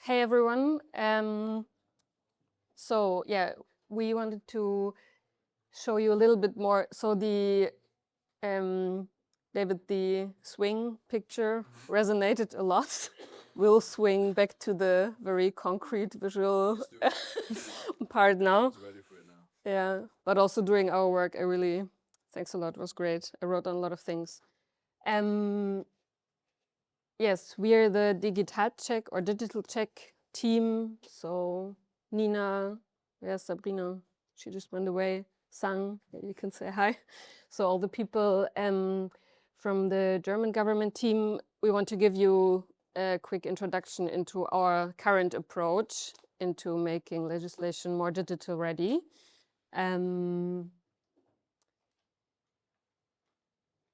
Hey everyone. So yeah, we wanted to show you a little bit more. So the David, the swing picture resonated a lot. We'll swing back to the very concrete visual part now. It's ready for it now. Yeah, but also doing our work, thanks a lot. It was great. I wrote on a lot of things. Yes, we are the DigitalCheck or Digital Check team. So Nina, yeah, Sabrina, she just went away. Sang, you can say hi. So all the people from the German government team, we want to give you a quick introduction into our current approach into making legislation more digital ready.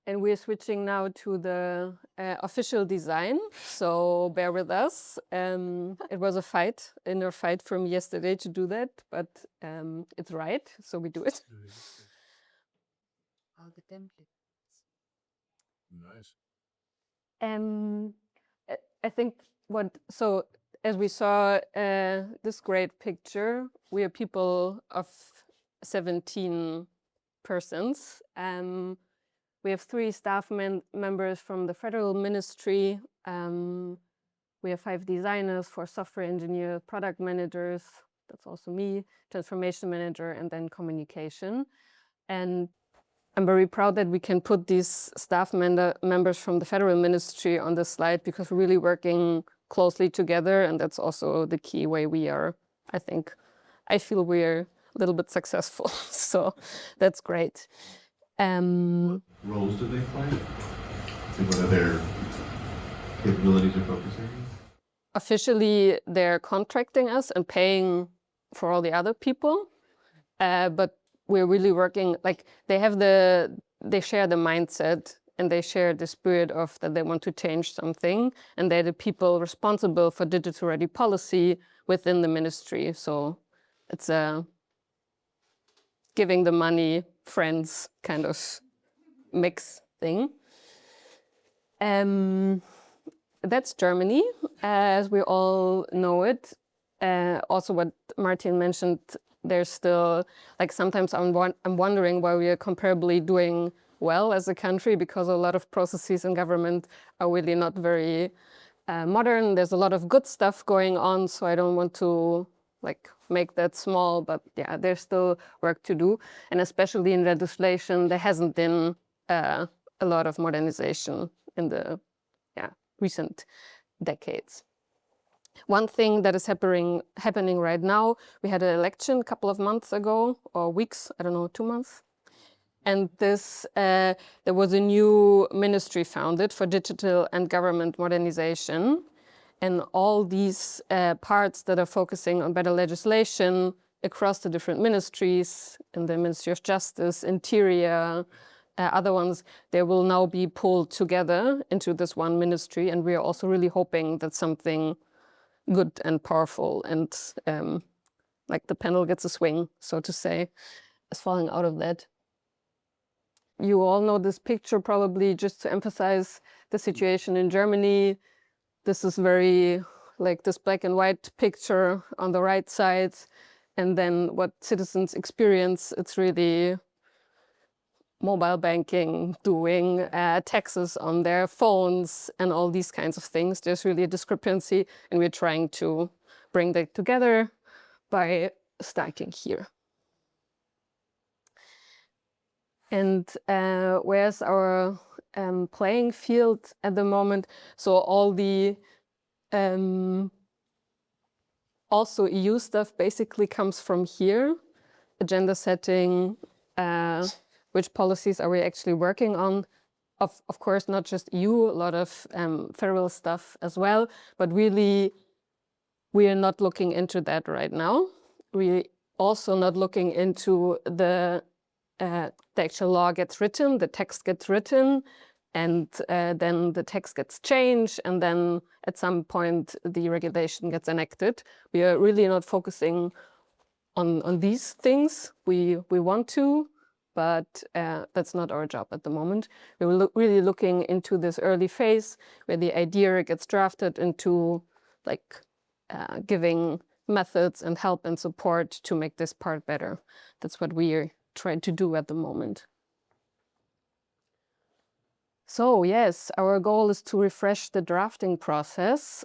And we're switching now to the official design, so bear with us. It was a inner fight from yesterday to do that, but it's right, so we do it. All the templates. Nice. I think so as we saw this great picture, we are people of 17 persons. We have 3 staff members from the federal ministry. We have 5 designers, 4 software engineers, product managers, that's also me, transformation manager, and then communication. And I'm very proud that we can put these staff members from the federal ministry on the slide because we're really working closely together, and that's also the key way we are. I feel we're a little bit successful, so that's great. What roles do they play? What are their capabilities or focus areas? Officially, they're contracting us and paying for all the other people, but we're really working, like they share the mindset and they share the spirit of that they want to change something, and they're the people responsible for digital ready policy within the ministry. So it's a giving the money friends kind of mix thing. That's Germany, as we all know it. Also what Martin mentioned, there's still, like sometimes I'm wondering why we are comparably doing well as a country, because a lot of processes in government are really not very modern. There's a lot of good stuff going on, so I don't want to like make that small, but yeah, there's still work to do. And especially in legislation, there hasn't been a lot of modernization in the recent decades. One thing that is happening right now, we had an election a couple of months ago, or weeks, I don't know, 2 months. And there was a new ministry founded for digital and government modernization. And all these parts that are focusing on better legislation across the different ministries, in the Ministry of Justice, Interior, other ones, they will now be pulled together into this one ministry. And we are also really hoping that something good and powerful and like the panel gets a swing, so to say, is falling out of that. You all know this picture probably just to emphasize the situation in Germany. This is very like this black and white picture on the right side. And then what citizens experience, it's really mobile banking, doing taxes on their phones and all these kinds of things. There's really a discrepancy, and we're trying to bring that together by starting here. And where's our playing field at the moment? So all the also EU stuff basically comes from here. Agenda setting, which policies are we actually working on? Of course, not just EU, a lot of federal stuff as well, but really we are not looking into that right now. We also not looking into the actual law gets written, the text gets written, and then the text gets changed, and then at some point the regulation gets enacted. We are really not focusing on these things. We want to, but that's not our job at the moment. We're really looking into this early phase where the idea gets drafted into like giving methods and help and support to make this part better. That's what we are trying to do at the moment. So yes, our goal is to refresh the drafting process,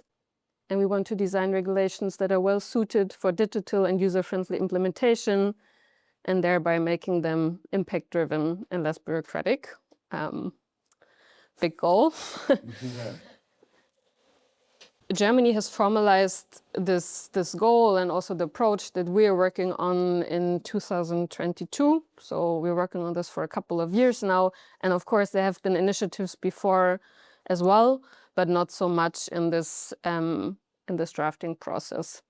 and we want to design regulations that are well suited for digital and user-friendly implementation, and thereby making them impact-driven and less bureaucratic. Big goal. Germany has formalized this goal and also the approach that we are working on in 2022. So we're working on this for a couple of years now. And of course, there have been initiatives before as well, but not so much in this drafting process.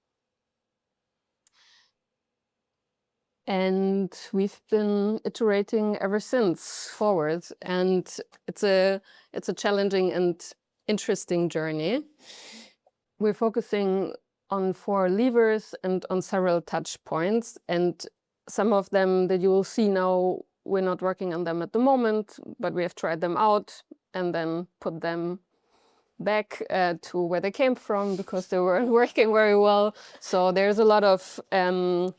And we've been iterating ever since forward. And it's a challenging and interesting journey. We're focusing on 4 levers and on several touch points, and some of them that you will see now, we're not working on them at the moment, but we have tried them out and then put them back to where they came from because they weren't working very well. So there's a lot of, we're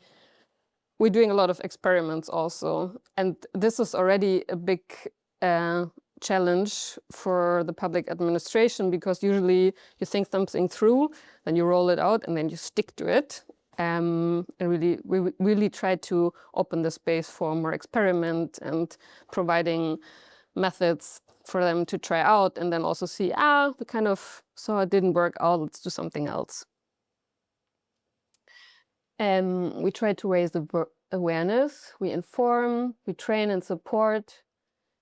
doing a lot of experiments also, and this is already a big challenge for the public administration, because usually you think something through, then you roll it out, and then you stick to it. And we really try to open the space for more experiment and providing methods for them to try out, and then also see, we kind of saw it didn't work out, let's do something else. We try to raise the awareness, we inform, we train and support,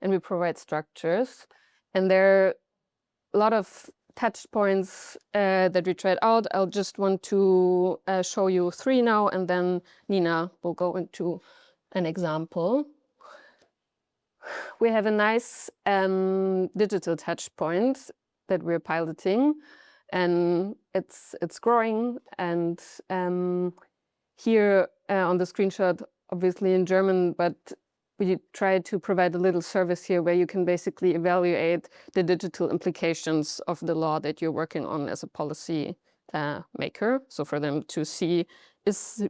and we provide structures. And there are a lot of touch points that we tried out. I'll just want to show you 3 now, and then Nina will go into an example. We have a nice digital touch point that we're piloting, and it's growing. And here on the screenshot, obviously in German, but we try to provide a little service here where you can basically evaluate the digital implications of the law that you're working on as a policy maker. So for them to see,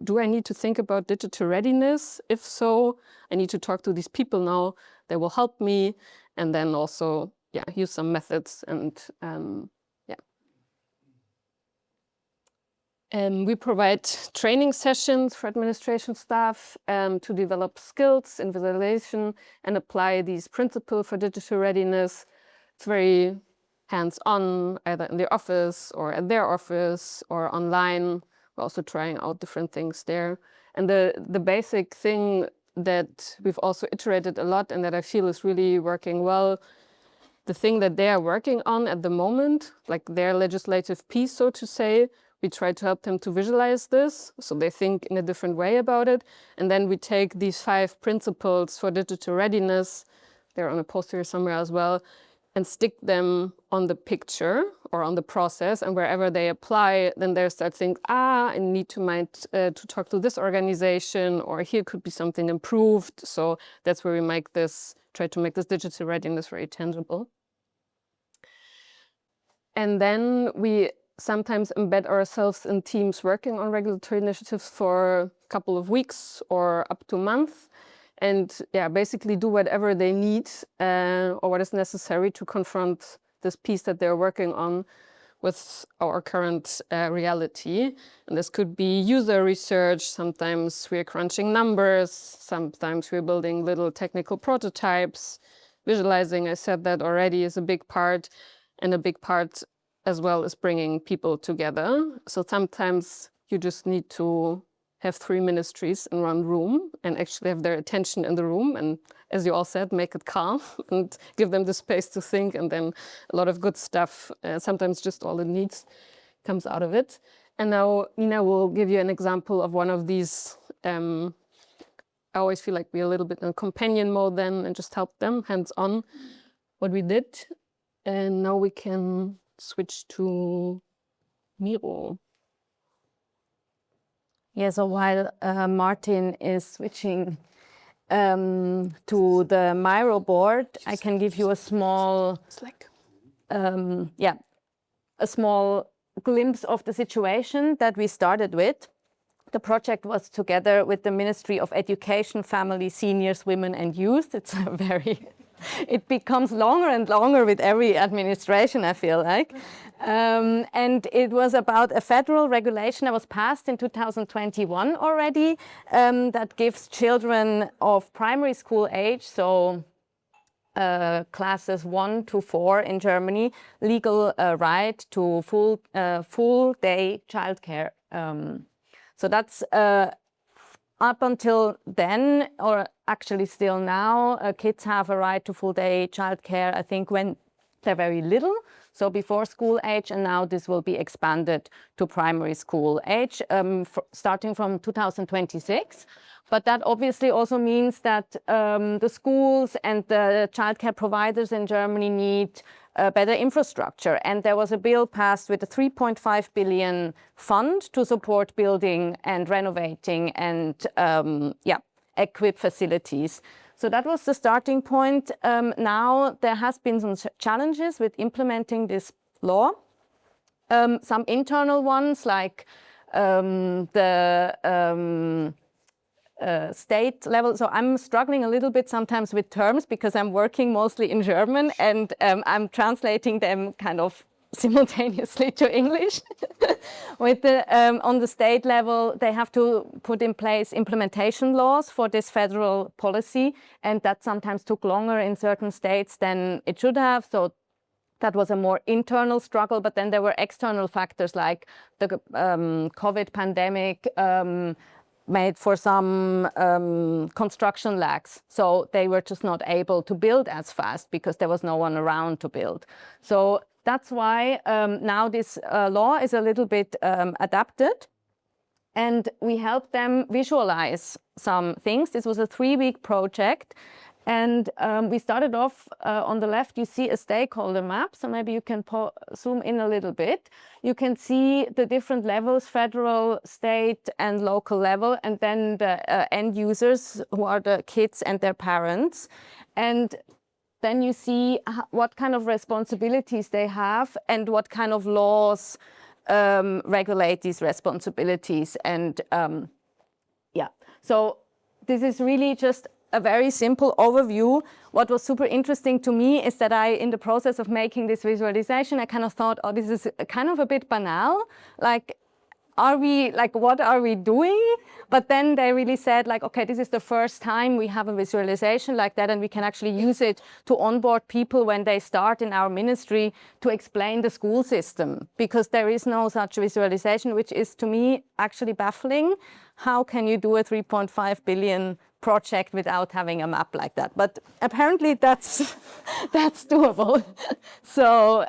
do I need to think about digital readiness? If so, I need to talk to these people now. They will help me, and then also use some methods and we provide training sessions for administration staff to develop skills in visualization and apply these principles for digital readiness. It's very hands-on, either in the office or at their office or online. We're also trying out different things there. And the basic thing that we've also iterated a lot and that I feel is really working well, the thing that they are working on at the moment, like their legislative piece, so to say, we try to help them to visualize this, so they think in a different way about it. And then we take these 5 principles for digital readiness, they're on a poster somewhere as well, and stick them on the picture or on the process. And wherever they apply, then they start thinking, I need to talk to this organization, or here could be something improved. So that's where we try to make this digital readiness very tangible. And then we sometimes embed ourselves in teams working on regulatory initiatives for a couple of weeks or up to a month, and basically do whatever they need or what is necessary to confront this piece that they're working on with our current reality. And this could be user research, sometimes we're crunching numbers, sometimes we're building little technical prototypes. Visualizing, I said that already, is a big part, and a big part as well as bringing people together. So sometimes you just need to have 3 ministries in one room and actually have their attention in the room. And as you all said, make it calm and give them the space to think. And then a lot of good stuff, sometimes just all it needs, comes out of it. And now Nina will give you an example of one of these. I always feel like we're a little bit in companion mode then and just help them hands-on what we did. And now we can switch to Miro. Yeah, so while Martin is switching to the Miro board, I can give you a small, a small glimpse of the situation that we started with. The project was together with the Ministry of Education, Family, Seniors, Women and Youth. It's a very, it becomes longer and longer with every administration, I feel like. And it was about a federal regulation that was passed in 2021 already, that gives children of primary school age, so classes 1 to 4 in Germany, legal right to full day childcare. So that's up until then, or actually still now, kids have a right to full day childcare, I think, when they're very little, so before school age, and now this will be expanded to primary school age, starting from 2026. But that obviously also means that the schools and the childcare providers in Germany need better infrastructure. And there was a bill passed with a 3.5 billion fund to support building and renovating and equip facilities. So that was the starting point. Now there has been some challenges with implementing this law. Some internal ones, like state level. So I'm struggling a little bit sometimes with terms because I'm working mostly in German and I'm translating them kind of simultaneously to English. With the, on the state level, they have to put in place implementation laws for this federal policy, and that sometimes took longer in certain states than it should have. So that was a more internal struggle, but then there were external factors like the COVID pandemic, made for some construction lags. So they were just not able to build as fast because there was no one around to build. So that's why now this law is a little bit adapted, and we helped them visualize some things. This was a 3-week project. And we started off on the left, you see a stakeholder map. So maybe you can zoom in a little bit. You can see the different levels, federal, state and local level, and then the end users who are the kids and their parents. And then you see what kind of responsibilities they have and what kind of laws regulate these responsibilities. And so this is really just a very simple overview. What was super interesting to me is that in the process of making this visualization, I kind of thought, oh, this is kind of a bit banal. Like, what are we doing? But then they really said, like, okay, this is the first time we have a visualization like that, and we can actually use it to onboard people when they start in our ministry to explain the school system, because there is no such visualization, which is to me actually baffling. How can you do a 3.5 billion project without having a map like that? But apparently that's doable. So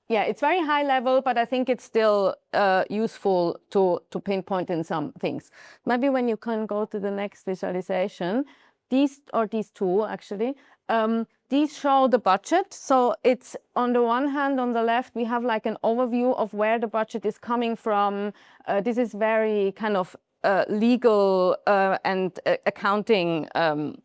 yeah, it's very high level, but I think it's still useful to pinpoint in some things. Maybe when you can go to the next visualization, these two actually, these show the budget. So it's on the one hand, on the left, we have like an overview of where the budget is coming from. This is very kind of legal and accounting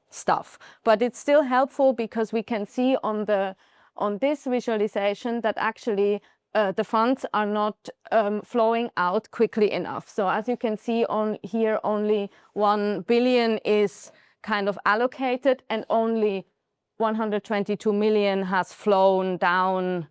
stuff, but it's still helpful because we can see on this visualization that actually the funds are not flowing out quickly enough. So as you can see on here, only 1 billion is kind of allocated and only 122 million has flown down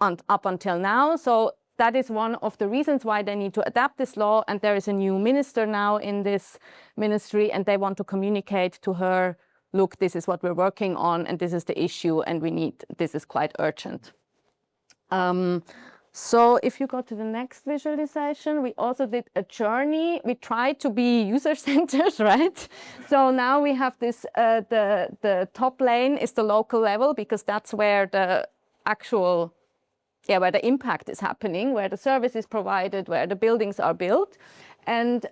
up until now. So that is one of the reasons why they need to adapt this law. And there is a new minister now in this ministry, and they want to communicate to her, look, this is what we're working on, and this is the issue, and this is quite urgent. So if you go to the next visualization, we also did a journey. We tried to be user-centered, right? So now we have this, the top lane is the local level, because that's where the actual, where the impact is happening, where the service is provided, where the buildings are built. And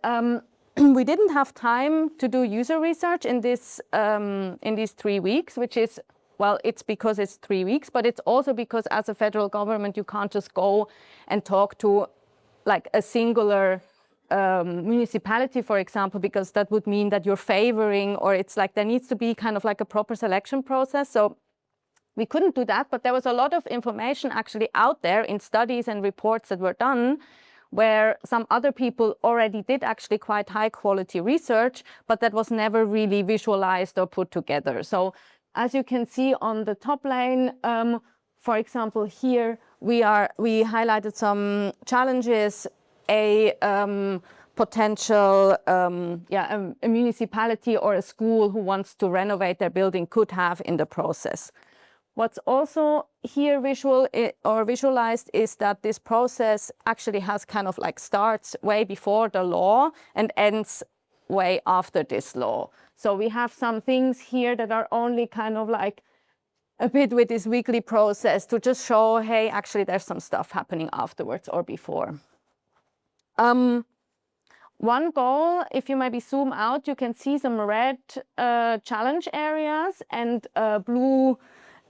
we didn't have time to do user research in these 3 weeks, which is, well, it's because it's 3 weeks, but it's also because as a federal government, you can't just go and talk to like a singular municipality, for example, because that would mean that you're favoring, or it's like there needs to be kind of like a proper selection process. So we couldn't do that, but there was a lot of information actually out there in studies and reports that were done where some other people already did actually quite high quality research, but that was never really visualized or put together. So as you can see on the top line, for example, here we highlighted some challenges a potential a municipality or a school who wants to renovate their building could have in the process. What's also here visualized is that this process actually has kind of like starts way before the law and ends way after this law. So we have some things here that are only kind of like a bit with this weekly process to just show, hey, actually there's some stuff happening afterwards or before. One goal, if you maybe zoom out, you can see some red challenge areas and blue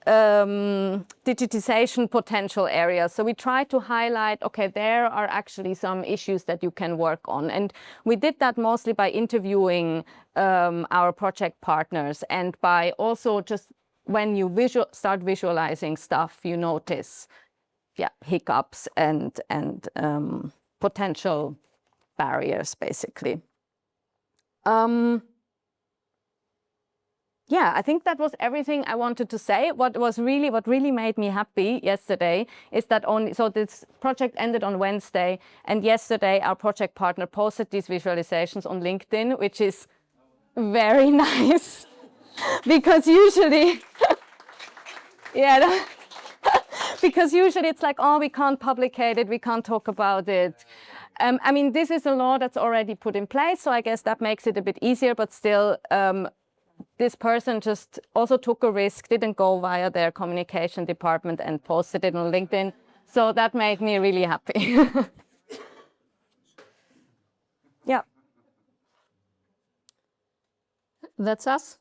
digitization potential areas. So we try to highlight, okay, there are actually some issues that you can work on. And we did that mostly by interviewing our project partners and by also just when you start visualizing stuff, you notice hiccups and potential barriers, basically. Yeah, I think that was everything I wanted to say. What really made me happy yesterday is that so this project ended on Wednesday, and yesterday our project partner posted these visualizations on LinkedIn, which is very nice because usually, because usually it's like, oh, we can't publicate it, we can't talk about it. I mean, this is a law that's already put in place, so I guess that makes it a bit easier, but still, this person just also took a risk, didn't go via their communication department and posted it on LinkedIn. So that made me really happy. Yeah. That's us.